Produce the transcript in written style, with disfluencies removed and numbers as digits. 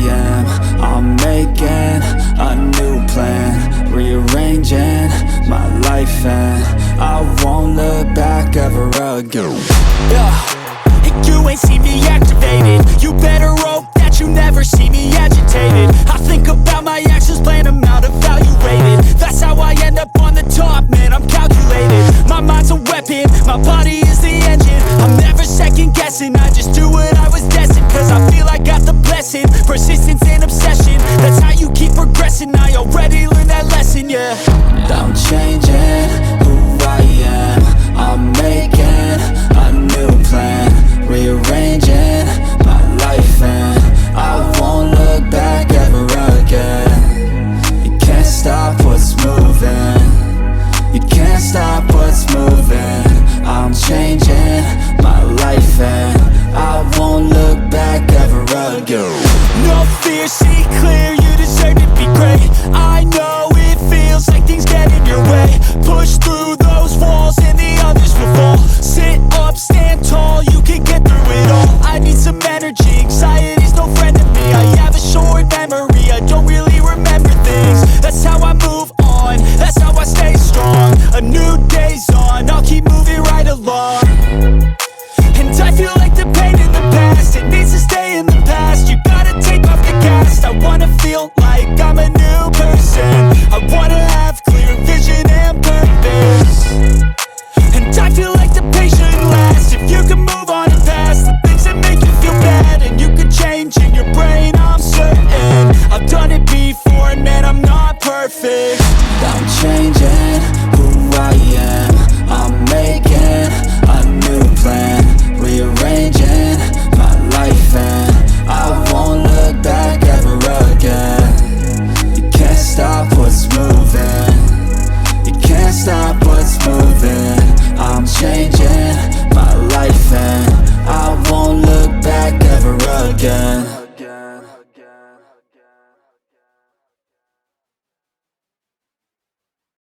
am. I'm making a new plan, rearranging my life, and I won't look back ever again. And you ain't see me activated. You better hope that you never see me agitated. I think about my actions, plan them out, evaluated. That's how I end up on the top, man, I'm calculated. My mind's a weapon, my body is the engine. I'm never second guessing, I just do what I was destined. Cause I feel I got the blessing, persistence and obsession. That's how you keep progressing, I already learned that lesson, yeah. I'm changing who I am. I'm making a new plan, rearranging my life, and I won't look back ever again. You can't stop what's moving, you can't stop what's moving. I'm changing my life, and I won't look back ever again. No fear, see clear,